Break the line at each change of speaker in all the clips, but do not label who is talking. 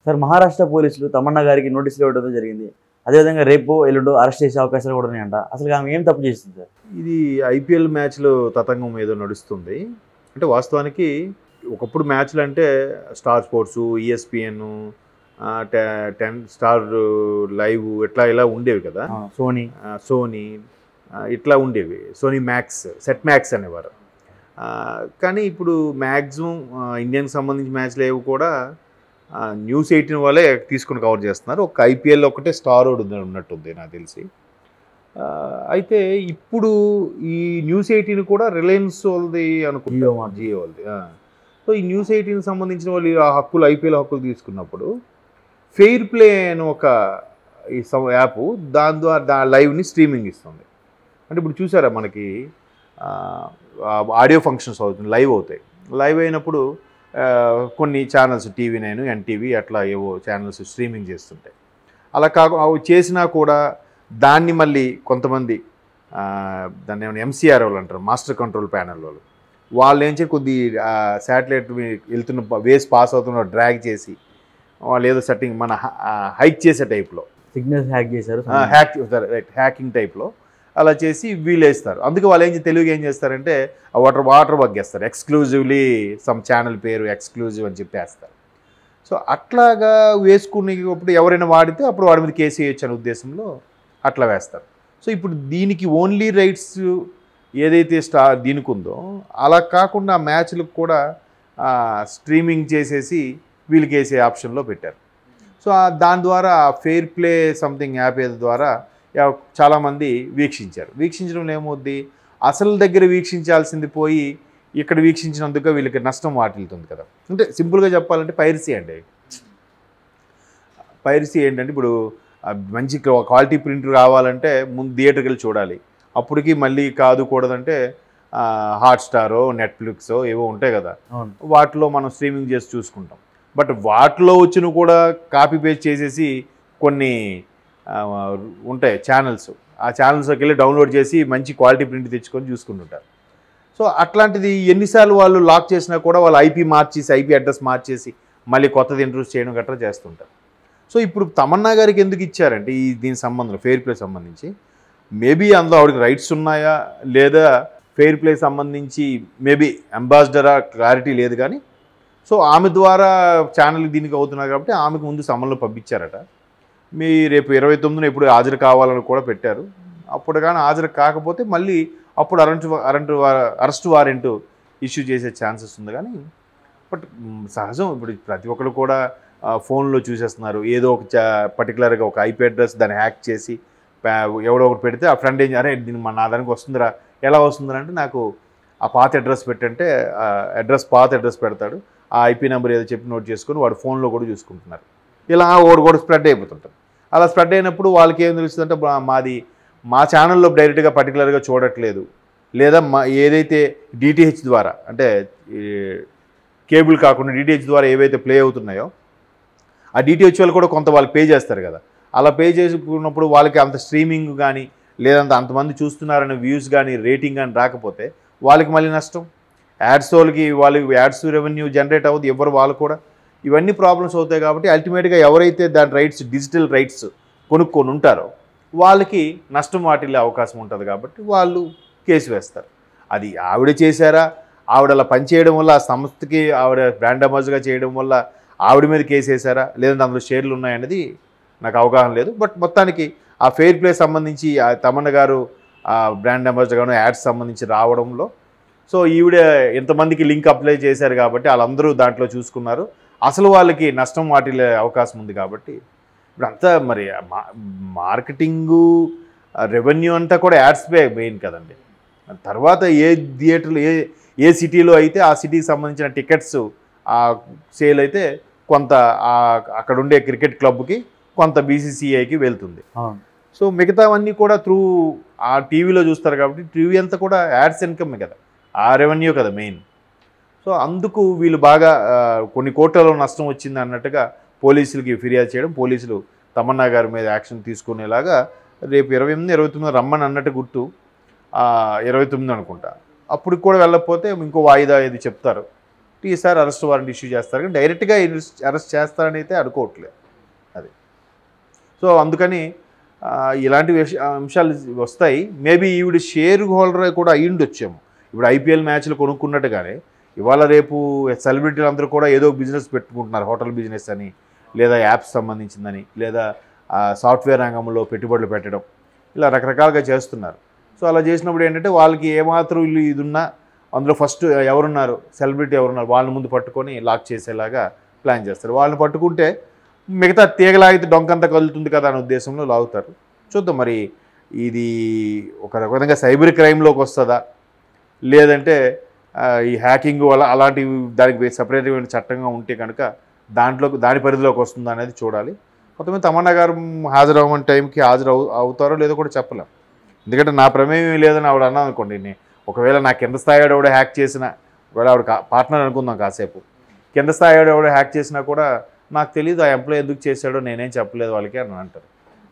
Sir Maharashtra పోలీసులు తమన్నా గారికి నోటీసులు ఇవ్వడం జరిగింది. అదేవిధంగా రేపు ఎల్లుండో అరెస్ట్ చేసే అవకాశాలు కూడా ఉన్నాయంట. అసలు ఆమె ఏం తప్పు చేసింది సార్?
ఇది ఐపీఎల్ మ్యాచ్లో తతంగం ఏదో నడుస్తుంది. అంటే వాస్తవానికి ఒకప్పుడు మ్యాచ్లు అంటే star sports, ESPN, 10 star live ఇట్లా ఇలా ఉండేవి కదా. సోనీ ఇట్లా ఉండేవి. సోనీ మ్యాక్స్, సెట్ మ్యాక్స్ అనేవారు. కానీ ఇప్పుడు మ్యాక్సిమం ఇండియాకి సంబంధించిన మ్యాచ్లు ఏవి కూడా న్యూస్ 18 వాళ్ళే తీసుకుని కవర్ చేస్తున్నారు. ఒక ఐపీఎల్ ఒకటే స్టార్ ఉన్నట్టుంది నాకు తెలిసి. అయితే ఇప్పుడు ఈ న్యూస్ 18 కూడా రిలయన్స్ వాళ్ళది అనుకుంటా, జియో వాళ్ళది. సో ఈ న్యూస్ 18 సంబంధించిన వాళ్ళు ఆ హక్కులు, ఐపీఎల్ హక్కులు తీసుకున్నప్పుడు ఫెయిర్ ప్లే అని ఒక ఈ యాప్ దాని ద్వారా లైవ్ని స్ట్రీమింగ్ ఇస్తుంది. అంటే ఇప్పుడు చూసారా, మనకి ఆడియో ఫంక్షన్స్ అవుతుంది, లైవ్ అవుతాయి. లైవ్ అయినప్పుడు కొన్ని ఛానల్స్ TV9, NTV అట్లా ఏవో ఛానల్స్ స్ట్రీమింగ్ చేస్తుంటాయి. అలా అవి చేసినా కూడా దాన్ని మళ్ళీ కొంతమంది దాన్ని ఏమైనా MCR వాళ్ళు అంటారు, మాస్టర్ కంట్రోల్ ప్యానల్ వాళ్ళు ఏం చేసి కొద్ది శాటిలైట్ వెళ్తున్న వేస్ పాస్ అవుతున్న డ్రాగ్ చేసి వాళ్ళు ఏదో సెట్టింగ్ మన హైక్ చేసే టైప్లో
సిగ్నల్స్ హ్యాక్ చేశారు,
హ్యాకింగ్ టైప్లో అలా చేసి వీలేస్తారు. అందుకే వాళ్ళు తెలుగుగా ఏం చేస్తారంటే వాటర్ బగ్గేస్తారు, ఎక్స్క్లూజివ్లీ సమ్ ఛానల్ పేరు ఎక్స్క్లూజివ్ అని చెప్పేస్తారు. సో అట్లాగా వేసుకునేటప్పుడు ఎవరైనా వాడితే అప్పుడు వాడి మీద కేసు వేయచ్చు అనే ఉద్దేశంలో అట్లా వేస్తారు. సో ఇప్పుడు దీనికి ఓన్లీ రైట్స్ ఏదైతే దీనికి ఉందో అలా కాకుండా ఆ మ్యాచ్లకు కూడా స్ట్రీమింగ్ చేసేసి వీళ్ళకి వేసే ఆప్షన్లో పెట్టారు. సో దాని ద్వారా ఫెయిర్ ప్లే సంథింగ్ యాప్ ద్వారా చాలామంది వీక్షించడంలో ఏమవుద్ది, అసలు దగ్గర వీక్షించాల్సింది పోయి ఇక్కడ వీక్షించినందుకు వీళ్ళకి నష్టం వాటిల్తుంది కదా. అంటే సింపుల్గా చెప్పాలంటే పైరసీ అండి. పైరసీ ఏంటంటే ఇప్పుడు మంచి క్వాలిటీ ప్రింట్ రావాలంటే ముందు థియేటర్కి వెళ్ళి చూడాలి. అప్పటికి మళ్ళీ కూడదంటే హాట్స్టారో, నెట్ఫ్లిక్సో ఏవో ఉంటాయి కదా, వాటిలో మనం స్ట్రీమింగ్ చేసి చూసుకుంటాం. బట్ వాటిలో వచ్చిన కూడా కాపీ పేస్ట్ చేసేసి కొన్ని ఉంటాయి ఛానల్స్, ఆ ఛానల్స్కి వెళ్ళి డౌన్లోడ్ చేసి మంచి క్వాలిటీ ప్రింట్ తెచ్చుకొని చూసుకుంటుంటారు. సో అట్లాంటిది ఎన్నిసార్లు వాళ్ళు లాక్ చేసినా కూడా వాళ్ళు ఐపీ అడ్రస్ మార్చేసి మళ్ళీ కొత్తది ఇంట్రొడ్యూస్ చేయడం గట్రా చేస్తుంటారు. సో ఇప్పుడు తమన్నా గారికి ఎందుకు ఇచ్చారంటే దీని సంబంధంలో ఫెయిర్ ప్లే సంబంధించి మేబీ అందులో ఆవిడకి రైట్స్ ఉన్నాయా లేదా ఫెయిర్ ప్లే సంబంధించి మేబీ అంబాసిడరా క్లారిటీ లేదు. కానీ సో ఆమె ద్వారా ఛానల్ దీనికి అవుతున్నారు కాబట్టి ఆమెకు ముందు సమన్లో పంపించారట. మీ రేపు 29న ఎప్పుడు హాజరు కావాలని కూడా పెట్టారు. అప్పుడు కానీ హాజరు కాకపోతే మళ్ళీ అప్పుడు అరెస్ట్ వారెంట్ ఇష్యూ చేసే ఛాన్సెస్ ఉంది. కానీ బట్ సహజం, ఇప్పుడు ప్రతి ఒక్కరు కూడా ఫోన్లో చూసేస్తున్నారు. ఏదో ఒక పర్టికులర్గా ఒక IP అడ్రస్ దాన్ని హ్యాక్ చేసి ఎవడో ఒకటి పెడితే ఆ ఫ్రెండ్ ఏం అరే దీన్ని నా దానికి వస్తుందిరా, ఎలా వస్తుందిరా అంటే నాకు ఆ పాత అడ్రస్ పెట్టంటే పాత అడ్రస్ పెడతాడు, ఆ IP నెంబర్ ఏదో చెప్పి నోట్ చేసుకొని వాడు ఫోన్లో కూడా చూసుకుంటున్నారు. ఇలా ఓడి కూడా స్ప్రెడ్ అయిపోతుంటారు. అలా స్ప్రెడ్ అయినప్పుడు వాళ్ళకి ఏం తెలుస్తుందంటే మా ఛానల్లో డైరెక్ట్గా పర్టికులర్గా చూడట్లేదు, లేదా ఏదైతే DTH ద్వారా అంటే కేబుల్ కాకుండా DTH ద్వారా ఏవైతే ప్లే అవుతున్నాయో ఆ DTH వాళ్ళు కూడా కొంత వాళ్ళు పే చేస్తారు కదా. అలా పే చేసుకున్నప్పుడు వాళ్ళకి అంత స్ట్రీమింగ్ కానీ లేదంత అంతమంది చూస్తున్నారనే వ్యూస్ కానీ రేటింగ్ కానీ రాకపోతే వాళ్ళకి మళ్ళీ నష్టం. వాళ్ళకి యాడ్స్ రెవెన్యూ జనరేట్ అవ్వదు ఎవరు, వాళ్ళు కూడా ఇవన్నీ ప్రాబ్లమ్స్ అవుతాయి. కాబట్టి అల్టిమేట్గా ఎవరైతే దాని రైట్స్ డిజిటల్ రైట్స్ కొనుక్కొని ఉంటారో వాళ్ళకి నష్టం వాటిల్లే అవకాశం ఉంటుంది. కాబట్టి వాళ్ళు కేసు వేస్తారు. అది ఆవిడ చేశారా, ఆవిడ అలా పనిచేయడం వల్ల ఆ సంస్థకి ఆవిడ బ్రాండ్ అంబాసిడర్గా చేయడం వల్ల ఆవిడ మీద కేసు వేశారా, లేదంటే అందులో షేర్లు ఉన్నాయనేది నాకు అవగాహన లేదు. బట్ మొత్తానికి ఆ ఫెయిర్ ప్లే సంబంధించి తమన్నా గారు బ్రాండ్ అంబాసిడర్గాను యాడ్స్ సంబంధించి రావడంలో సో ఈవిడ ఎంతమందికి లింక్ అప్లై చేశారు కాబట్టి వాళ్ళందరూ దాంట్లో చూసుకున్నారు. అసలు వాళ్ళకి నష్టం వాటిల్లే అవకాశం ఉంది. కాబట్టి ఇప్పుడు అంతా మరి మార్కెటింగు రెవెన్యూ అంతా కూడా యాడ్స్ మెయిన్ కదండి. తర్వాత ఏ థియేటర్లు ఏ సిటీలో అయితే ఆ సిటీకి సంబంధించిన టికెట్స్ సేల్ అయితే కొంత అక్కడ ఉండే క్రికెట్ క్లబ్కి, కొంత BCCIకి వెళ్తుంది. సో మిగతావన్నీ కూడా త్రూ ఆ టీవీలో చూస్తారు కాబట్టి టీవీ అంతా కూడా యాడ్స్ ఇన్కమ్ కదా, ఆ రెవెన్యూ కదా మెయిన్. సో అందుకు వీళ్ళు బాగా కొన్ని కోట్లలో నష్టం వచ్చింది అన్నట్టుగా పోలీసులకి ఫిర్యాదు చేయడం, పోలీసులు తమన్నా గారి మీద యాక్షన్ తీసుకునేలాగా రేపు 28, 29 రమ్మని అన్నట్టు గుర్తు, 29 అనుకుంటా. అప్పుడు కూడా వెళ్ళకపోతే ఇంకో వాయిదా ఇది చెప్తారు. ఈసారి అరెస్ట్ వారెంట్ ఇష్యూ చేస్తారు కానీ డైరెక్ట్గా అరెస్ట్ చేస్తారని అయితే అనుకోవట్లేదు అది. సో అందుకని ఇలాంటి అంశాలు వస్తాయి. మేబీ ఈవిడ షేర్ హోల్డర్ కూడా అయ్యుండొచ్చేమో. ఇప్పుడు ఐపీఎల్ మ్యాచ్లు కొనుక్కున్నట్టుగానే ఇవాళ రేపు సెలబ్రిటీలు అందరూ కూడా ఏదో బిజినెస్ పెట్టుకుంటున్నారు. హోటల్ బిజినెస్ అని, లేదా యాప్స్ సంబంధించిందని, లేదా సాఫ్ట్వేర్ రంగంలో పెట్టుబడులు పెట్టడం, ఇలా రకరకాలుగా చేస్తున్నారు. సో అలా చేసినప్పుడు ఏంటంటే వాళ్ళకి ఏమాత్రం ఇల్లు ఇది ఉన్నా అందులో ఫస్ట్ ఎవరున్నారు, సెలబ్రిటీ ఎవరున్నారు, వాళ్ళని ముందు పట్టుకొని లాక్ చేసేలాగా ప్లాన్ చేస్తారు. వాళ్ళని పట్టుకుంటే మిగతా తీగలాగితే డొంకంతా కదులుతుంది కదా అనే ఉద్దేశంలో లాగుతారు. చూద్దాం మరి ఇది ఒక రకంగా సైబర్ క్రైమ్లోకి వస్తుందా, లేదంటే ఈ హ్యాకింగ్ వల్ల అలాంటి దానికి సపరేట్ చట్టంగా ఉంటే కనుక దాని పరిధిలోకి వస్తుందా అనేది చూడాలి. మొత్తమే తమన్నా గారు హాజరవ్వమని టైంకి అవుతారో లేదో కూడా చెప్పలేం. ఎందుకంటే నా ప్రమేయం లేదని ఆవిడ అన్నాను అనుకోండి, ఒకవేళ నా కింద స్థాయి ఎవడ హ్యాక్ చేసినా, ఒకవేళ ఆవిడ పార్ట్నర్ అనుకుందాం కాసేపు, కింద స్థాయి ఎవడ హ్యాక్ చేసినా కూడా నాకు తెలియదు ఆ ఎంప్లాయ్ ఎందుకు చేశాడో నేనేం చెప్పలేదు వాళ్ళకి అని అంటారు.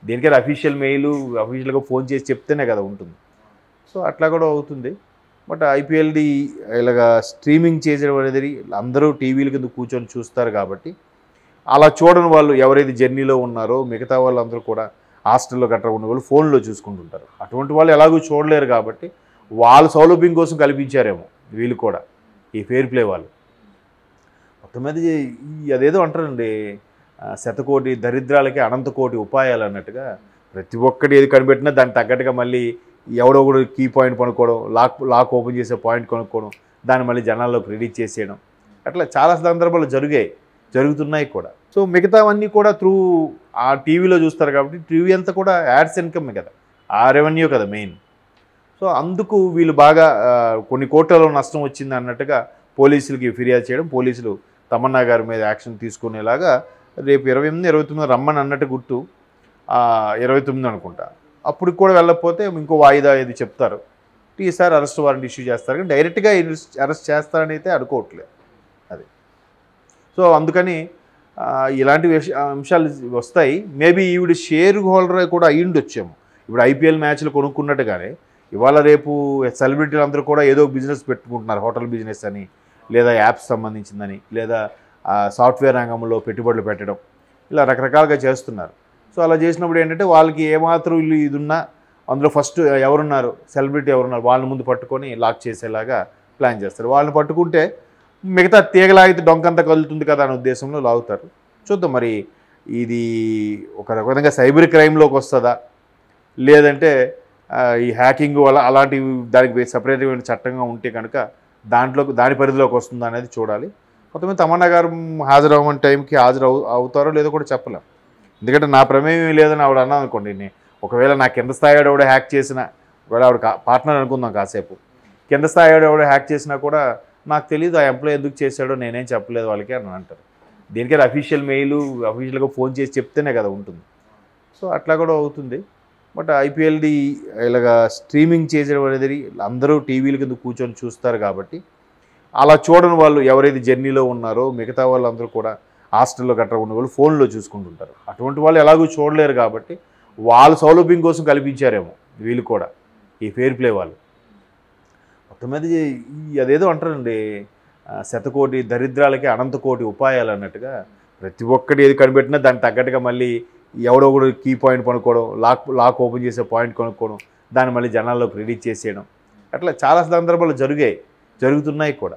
దీనికైనా అఫీషియల్ మెయిల్ అఫీషియల్గా ఫోన్ చేసి చెప్తేనే కదా ఉంటుంది. సో అట్లా కూడా అవుతుంది. బట్ ఐపీఎల్ది ఇలాగా స్ట్రీమింగ్ చేసేయడం అనేది అందరూ టీవీల కింద కూర్చొని చూస్తారు కాబట్టి అలా చూడని వాళ్ళు ఎవరైతే జర్నీలో ఉన్నారో మిగతా వాళ్ళందరూ కూడా హాస్టల్లో గట్రా ఉన్న వాళ్ళు ఫోన్లో చూసుకుంటుంటారు. అటువంటి వాళ్ళు ఎలాగూ చూడలేరు కాబట్టి వాళ్ళ సౌలభ్యం కోసం కల్పించారేమో వీళ్ళు కూడా, ఈ ఫెయిర్ ప్లే వాళ్ళు. మొత్తం మీద అదేదో అంటారండి, శతకోటి దరిద్రాలకి అనంతకోటి ఉపాయాలు అన్నట్టుగా ప్రతి ఒక్కటి ఏది కనిపెట్టినా దానికి తగ్గట్టుగా మళ్ళీ ఎవడో కూడా కీ పాయింట్ కొనుక్కోవడం, లాక్ ఓపెన్ చేసే పాయింట్ కొనుక్కోవడం, దాన్ని మళ్ళీ జనాల్లోకి రిలీజ్ చేసేయడం, అట్లా చాలా సందర్భాలు జరుగుతున్నాయి కూడా. సో మిగతావన్నీ కూడా త్రూ ఆ టీవీలో చూస్తారు కాబట్టి టీవీ అంతా కూడా యాడ్స్ ఇన్కమ్ కదా, ఆ రెవెన్యూ కదా మెయిన్. సో అందుకు వీళ్ళు బాగా కొన్ని కోట్లలో నష్టం వచ్చింది అన్నట్టుగా పోలీసులకి ఫిర్యాదు చేయడం, పోలీసులు తమన్నా గారి మీద యాక్షన్ తీసుకునేలాగా రేపు 28, 29 రమ్మని అన్నట్టు గుర్తు, 29 అనుకుంటా. అప్పుడు కూడా వెళ్ళకపోతే ఇంకో వాయిదా ఇది చెప్తారు. ఈసారి అరెస్ట్ వారెంట్ ఇష్యూ చేస్తారు కానీ డైరెక్ట్గా అరెస్ట్ చేస్తారని అయితే అనుకోవట్లేదు అది. సో అందుకని ఇలాంటి అంశాలు వస్తాయి. మేబీ ఈవిడ షేర్ హోల్డర్ కూడా అయ్యుండొచ్చేమో. ఇప్పుడు ఐపీఎల్ మ్యాచ్లు కొనుక్కున్నట్టుగానే ఇవాళ రేపు సెలబ్రిటీలు అందరూ కూడా ఏదో బిజినెస్ పెట్టుకుంటున్నారు. హోటల్ బిజినెస్ అని, లేదా యాప్స్ సంబంధించిందని, లేదా సాఫ్ట్వేర్ రంగంలో పెట్టుబడులు పెట్టడం, ఇలా రకరకాలుగా చేస్తున్నారు. సో అలా చేసినప్పుడు ఏంటంటే వాళ్ళకి ఏమాత్రం ఇల్లు ఇది ఉన్నా అందులో ఫస్ట్ ఎవరున్నారు, సెలబ్రిటీ ఎవరున్నారు, వాళ్ళని ముందు పట్టుకొని లాక్ చేసేలాగా ప్లాన్ చేస్తారు. వాళ్ళని పట్టుకుంటే మిగతా తీగలాగితే డొంకంతా కదులుతుంది కదా అనే ఉద్దేశంలో లాగుతారు. చూద్దాం మరి ఇది ఒక రకంగా సైబర్ క్రైమ్లోకి వస్తుందా, లేదంటే ఈ హ్యాకింగ్ వల్ల అలాంటి దానికి సపరేట్ చట్టంగా ఉంటే కనుక దాని పరిధిలోకి వస్తుందా అనేది చూడాలి. మొత్తమే తమన్నా గారు హాజరవ్వమని టైంకి అవుతారో లేదో కూడా చెప్పలేం. ఎందుకంటే నా ప్రమేయం లేదని ఆవిడ అన్నాను అనుకోండి, ఒకవేళ నా కింద స్థాయి ఎవడ హ్యాక్ చేసినా, ఒకవేళ ఆవిడ పార్ట్నర్ అనుకుందాం కాసేపు, కింద స్థాయి ఎవడ హ్యాక్ చేసినా కూడా నాకు తెలియదు ఆ ఎంప్లాయ్ ఎందుకు చేశాడో నేనేం చెప్పలేదు వాళ్ళకి అని అంటారు. దీనికైనా అఫీషియల్ మెయిల్ అఫీషియల్గా ఫోన్ చేసి చెప్తేనే కదా ఉంటుంది. సో అట్లా కూడా అవుతుంది. బట్ ఐపీఎల్ది ఇలాగా స్ట్రీమింగ్ చేసేయడం అనేది అందరూ టీవీల కింద కూర్చొని చూస్తారు కాబట్టి అలా చూడని వాళ్ళు ఎవరైతే జర్నీలో ఉన్నారో మిగతా వాళ్ళందరూ కూడా హాస్టల్లో గట్రా ఉన్న వాళ్ళు ఫోన్లో చూసుకుంటుంటారు. అటువంటి వాళ్ళు ఎలాగూ చూడలేరు కాబట్టి వాళ్ళ సౌలభ్యం కోసం కల్పించారేమో వీళ్ళు కూడా, ఈ ఫెయిర్ ప్లే వాళ్ళు. మొత్తం మీద అదేదో అంటారండి, శతకోటి దరిద్రాలకి అనంతకోటి ఉపాయాలు అన్నట్టుగా ప్రతి ఒక్కటి ఏది కనిపెట్టినా దానికి తగ్గట్టుగా మళ్ళీ ఎవడో కూడా కీ పాయింట్ కొనుక్కోవడం, లాక్ ఓపెన్ చేసే పాయింట్ కొనుక్కోవడం, దాన్ని మళ్ళీ జనాల్లోకి రిలీజ్ చేసేయడం, అట్లా చాలా సందర్భాలు జరుగుతున్నాయి కూడా.